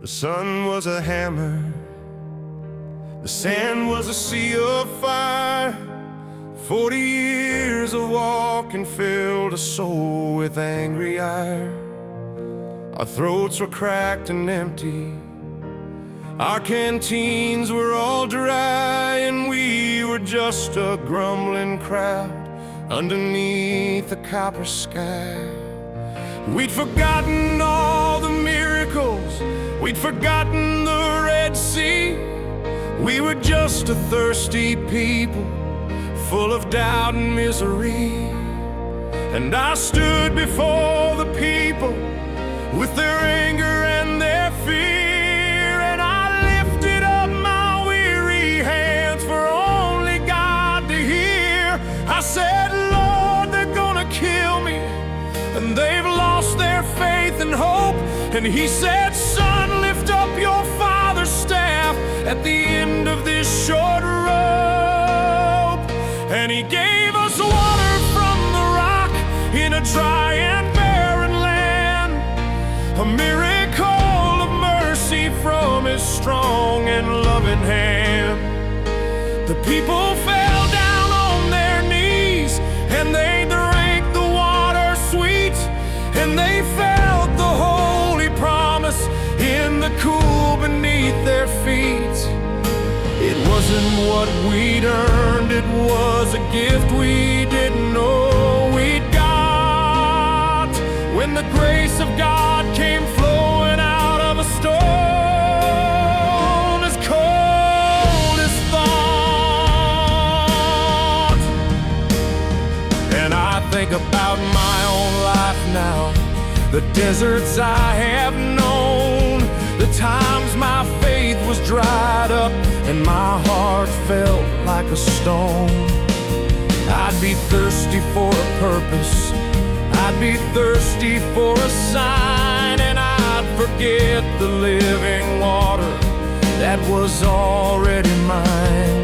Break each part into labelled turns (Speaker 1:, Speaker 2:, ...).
Speaker 1: The sun was a hammer, the sand was a sea of fire. 40 years of walking filled a soul with angry ire. Our throats were cracked and empty, our canteens were all dry, and we were just a grumbling crowd underneath the copper sky. We'd forgotten all the miracles, we'd forgotten the Red Sea. We were just a thirsty people, full of doubt and misery. And I stood before the people with their anger and their fear, and I lifted up my weary hands for only God to hear. I said, Lord, they're gonna kill me, and they've lost their faith and hope. And he said, son, lift up your father's staff at the end of this short rope. And he gave us water from the rock in a dry and barren land, a miracle of mercy from his strong and loving hand. The people fell down on their knees, and they drank the water sweet, and they felt the holy promise in the cool beneath their feet. It wasn't what we'd earned, it was a gift we didn't know we'd got, when the grace of God came flowing out of a stone as cold as thought. And I think about my own life now, the deserts I have known, the times my faith was dried up and my heart felt like a stone. I'd be thirsty for a purpose, I'd be thirsty for a sign, and I'd forget the living water that was already mine.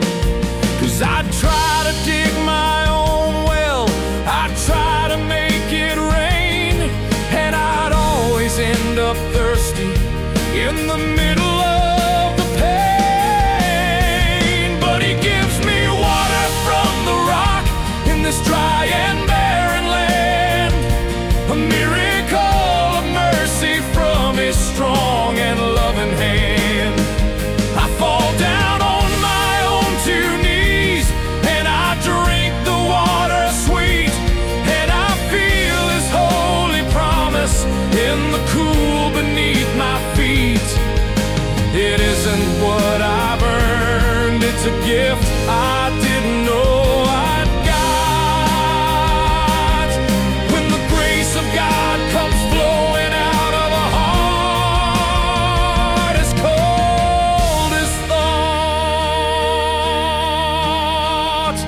Speaker 1: 'Cause I'd try to dig my own well, I'd try to make it rain, and I'd always end up thirsty in the middle of the pain. But he gives me water from the rock in this dry and barren land, a miracle of mercy from his strong and loving hand. I fall down on my own 2 knees, and I drink the water sweet, and I feel his holy promise in the cool beneath my feet. It isn't what I've earned, it's a gift I didn't know I'd got, when the grace of God comes flowing out of a heart as cold as thought.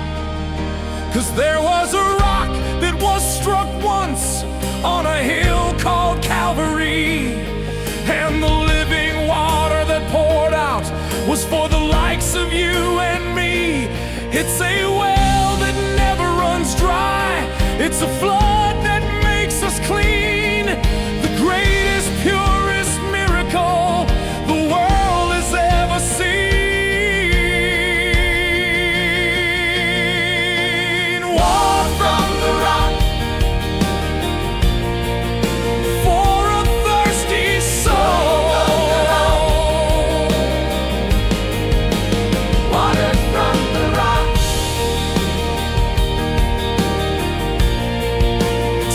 Speaker 1: 'Cause there was a rock that was struck once on a hill called Calvary, and the living water that poured out was for the likes of you and me. It's a well that never runs dry, it's a flood that makes us clean, the greatest, purest miracle the world has ever seen. Water from the rock for a thirsty soul. Water from the rock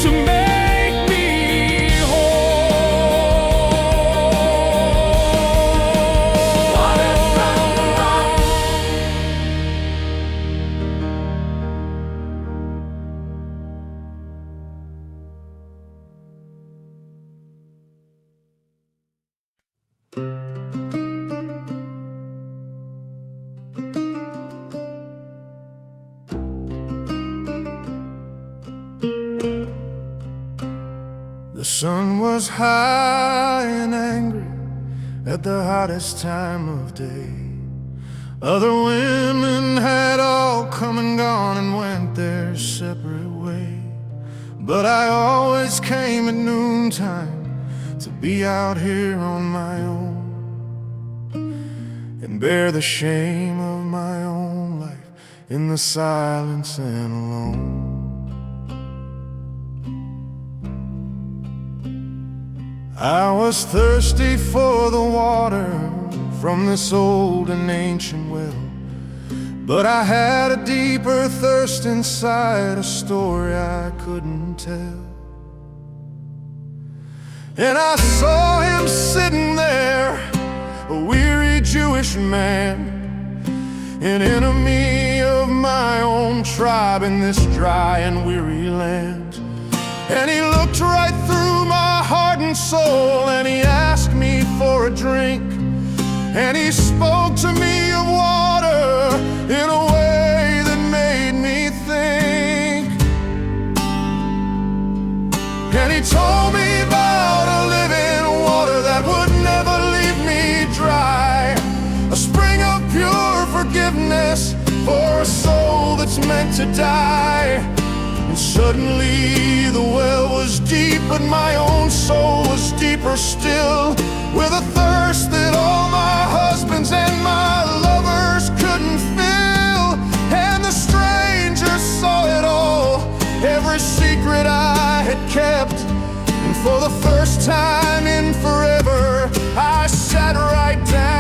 Speaker 1: to make me whole. Water from the rock. The sun was high and angry at the hottest time of day. Other women had all come and gone and went their separate way. But I always came at noontime to be out here on my own. and bear the shame of my own life in the silence and alone. I was thirsty for the water from this old and ancient well, but I had a deeper thirst inside, a story I couldn't tell. And I saw him sitting there, a weary Jewish man, an enemy of my own tribe in this dry and weary land. And he looked right through my heart and soul, and he asked me for a drink, and he spoke to me of water in a way that made me think. And he told me about a living water that would never leave me dry, a spring of pure forgiveness for a soul that's meant to die. And suddenly the well was deep, but my own soul was deeper still, with a thirst that all my husbands and my lovers couldn't fill. And the stranger saw it all, every secret I had kept, and for the first time in forever I sat right down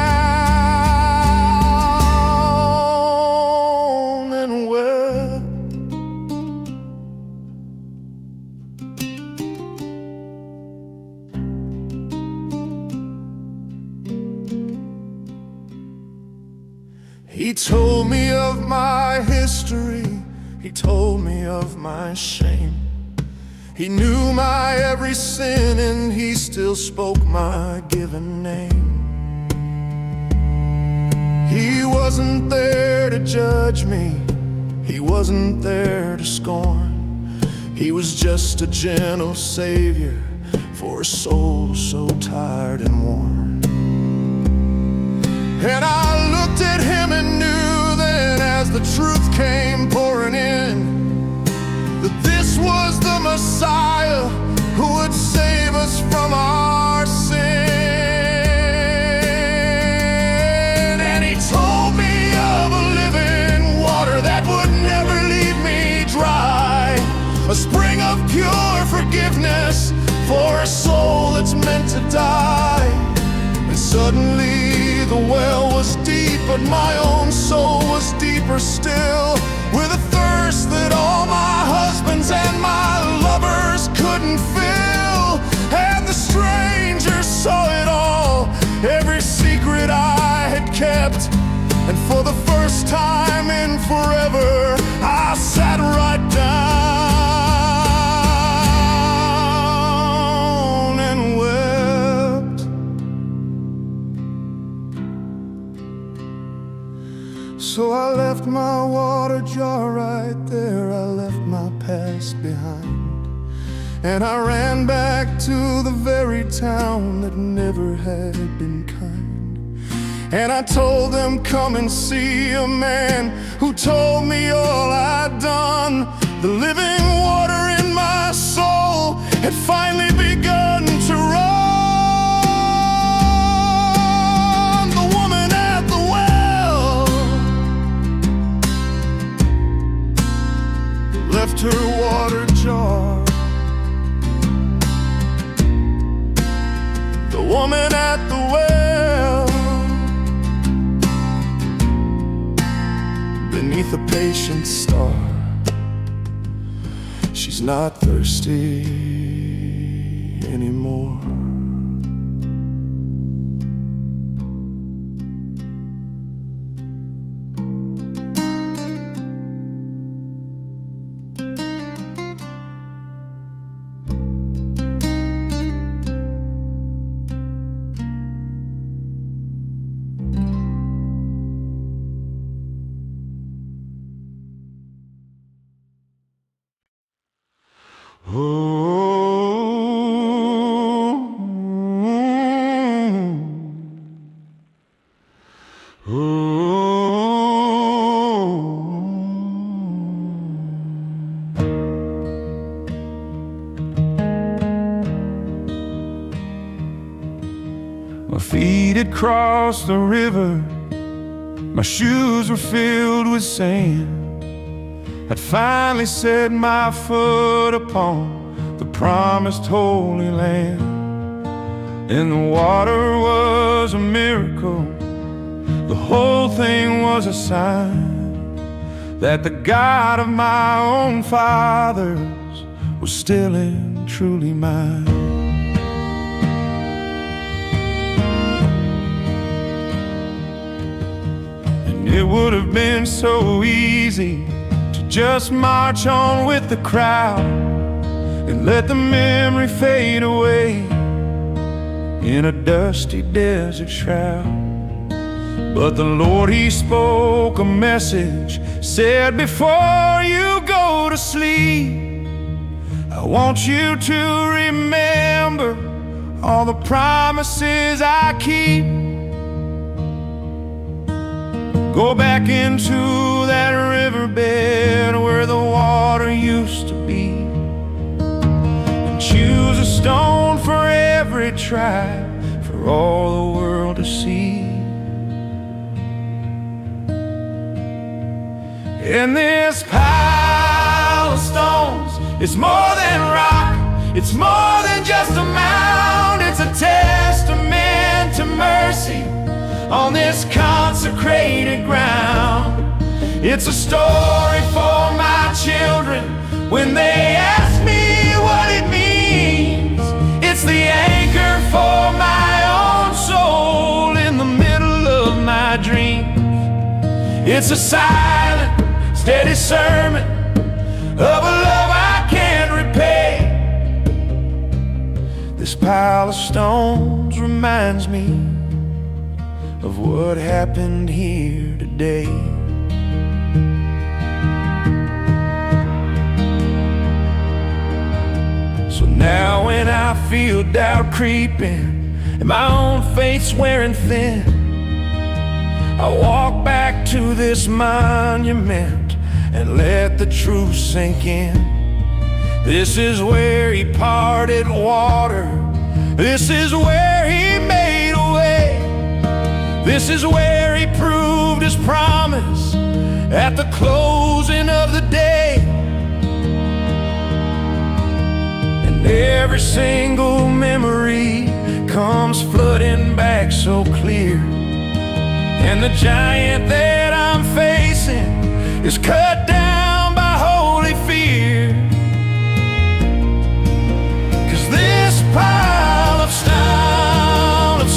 Speaker 1: and wept. He told me of my history, he told me of my shame. He knew my every sin, and he still spoke my given name. He wasn't there to judge me, he wasn't there to scorn. He was just a gentle savior for a soul so tired and worn. And I looked at him and knew then, as the truth came pouring in, that this was the Messiah who would save us from our sin. And he told me of a living water that would never leave me dry, a spring of pure forgiveness for a soul that's meant to die. And suddenly the well was deep, but my own soul was deeper still, with a thirst that all my husbands and my lovers couldn't fill. And the stranger saw it all, every secret I had kept, and for the first time in forever I sat right down and wept. So I left my water jar right there, I left my past behind, and I ran back to the very town that never had been kind. And I told them, come and see a man who told me all I'd done. The living water in my soul had finally begun to run. The woman at the well left her water jar. The woman at the well, beneath a patient star, she's not thirsty anymore. My feet had crossed the river, My shoes were filled with sand. I'd finally set my foot upon the promised Holy Land, and the water was a miracle. The whole thing was a sign that the God of my own fathers was still and truly mine. And it would have been so easy to just march on with the crowd and let the memory fade away in a dusty desert shroud. But the Lord, He spoke a message, said, before you go to sleep, I want you to remember all the promises I keep. Go back into that riverbed where the water used to be, and choose a stone for every tribe, for all the world to see. And this pile of stones is more than rock, it's more than just a mound. It's a testament to mercy on this consecrated ground. It's a story for my children when they ask me what it means. It's the anchor for my own soul in the middle of my dreams. It's a silent, steady sermon of a love I can't repay. This pile of stones reminds me of what happened here today. So now when I feel doubt creeping and my own faith's wearing thin, I walk back to this monument and let the truth sink in. This is where He parted water. This is where He made a way. This is where He proved His promise at the closing of the day. And every single memory comes flooding back so clear, and the giant that I'm facing is cut down by holy fear. 'Cause this pile of stones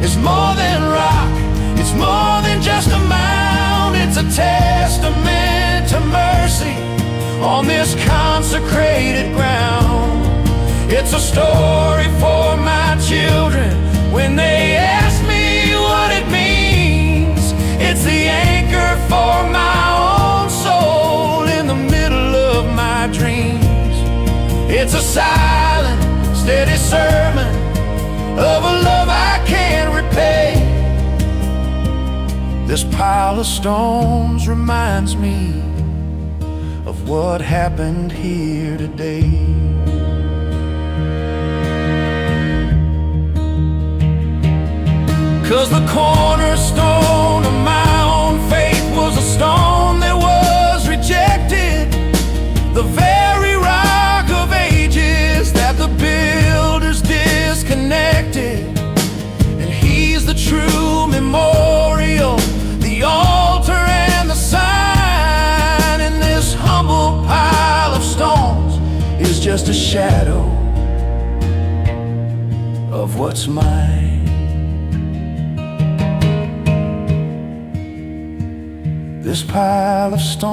Speaker 1: is more than rock, it's more than just a mound. It's a testament to mercy on this consecrated ground. It's a story for my children when they ask me what it means. It's the anchor for my own soul in the middle of my dreams. It's a silent, steady sermon of a love I can't repay. This pile of stones reminds me of what happened here today. Cause the cornerstone of my own faith was a stone that was rejected, the very rock of ages that the builders disconnected. And He's the true memorial, the altar and the sign. And this humble pile of stones is just a shadow of what's mine. This pile of stones,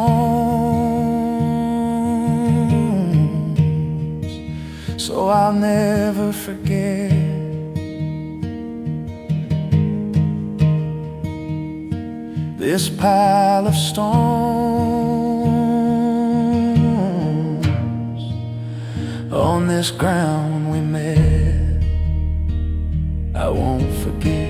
Speaker 1: so I'll never forget. This pile of stones, on this ground we met, I won't forget.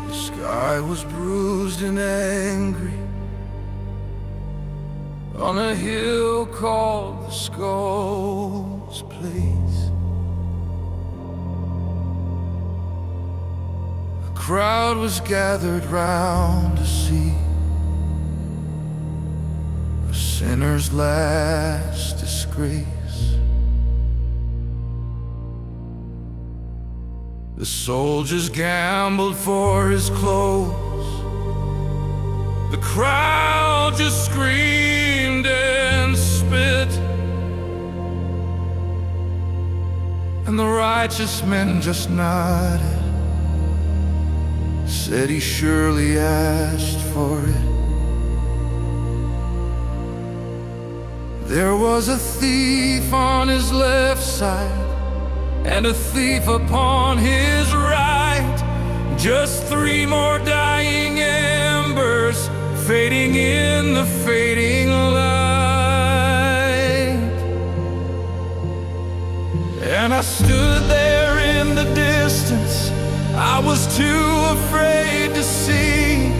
Speaker 1: The sky was bruised and angry on a hill called the Skull's Place. A crowd was gathered round to see a sinner's last disgrace. The soldiers gambled for his clothes. The crowd just screamed and spit, and the righteous men just nodded, said he surely asked for it. There was a thief on his left side and a thief upon his right, just three more dying embers fading in the fading light. And I stood there in the distance, I was too afraid to see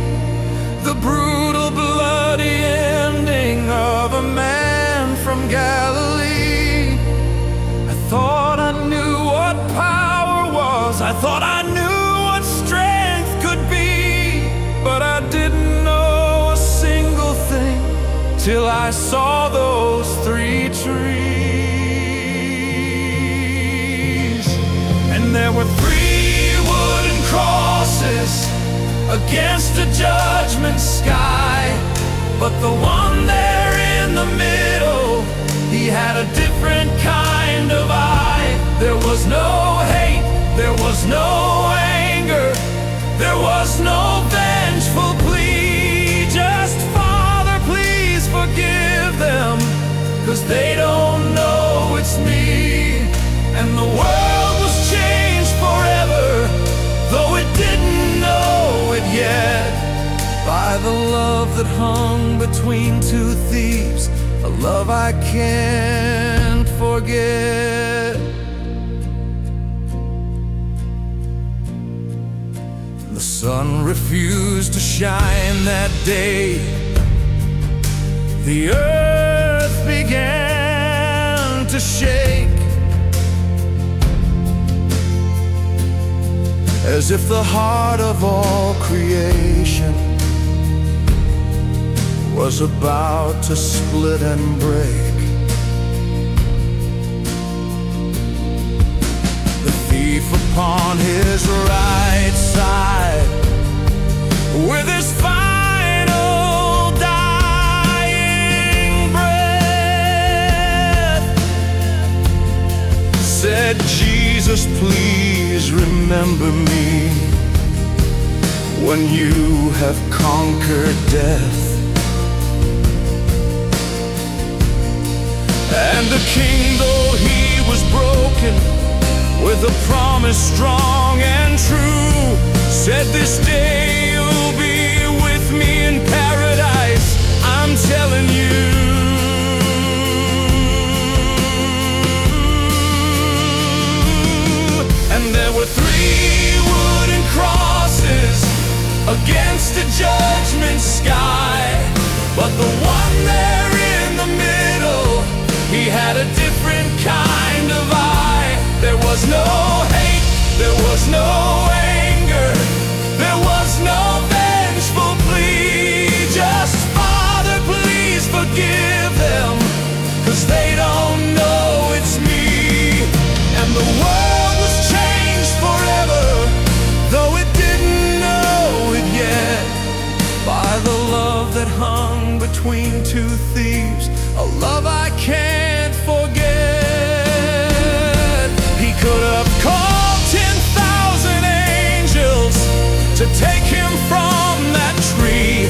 Speaker 1: the brutal, bloody ending of a man from Galilee. I thought I knew what power was, I thought I knew what strength could be, but I didn't know a single thing till I saw those three trees. And there were three wooden crosses against a judgment sky, but the one there in the middle, he had a different kind of eye. There was no hate, there was no anger, there was no vengeful plea, just Father, please forgive them, 'cause they don't know it's me. And the world was changed forever, though it didn't know it yet, by the love that hung between two thieves, a love I can't forget. The sun refused to shine that day. The earth began to shake, as if the heart of all creation was about to split and break. The thief upon his right side, with his final dying breath, said, Jesus, please remember me when you have conquered death. And the king, though he was broken, with a promise strong and true, said, this day you'll be with me in paradise, I'm telling you. And there were three wooden crosses against a judgment sky, but the one there in the middle, he had a different kind of eye. There was no hate, there was no anger, there was no vengeful plea, just Father, please forgive them, 'cause they don't know it's me. And the world was changed forever, though it didn't know it yet, by the love that hung between two thieves, a love I can't forget. He could have called 10,000 angels to take him from that tree.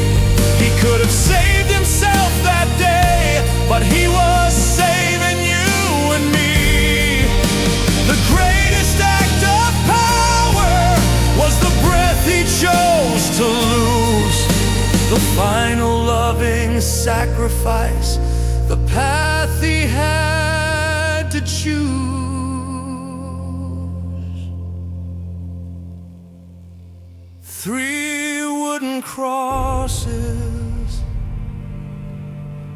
Speaker 1: He could have saved himself that day, but he was saving you and me. The greatest act of power was the breath he chose to lose, the final loving sacrifice, the path he had to choose. 3 wooden crosses,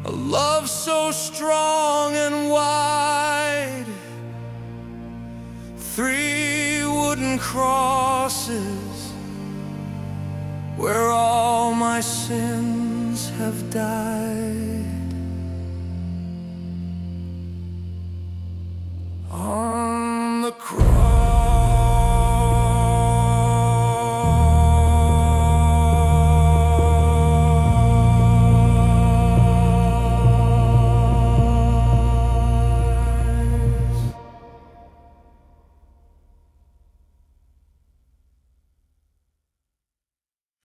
Speaker 1: a love so strong and wide. 3 wooden crosses, where all my sins have died.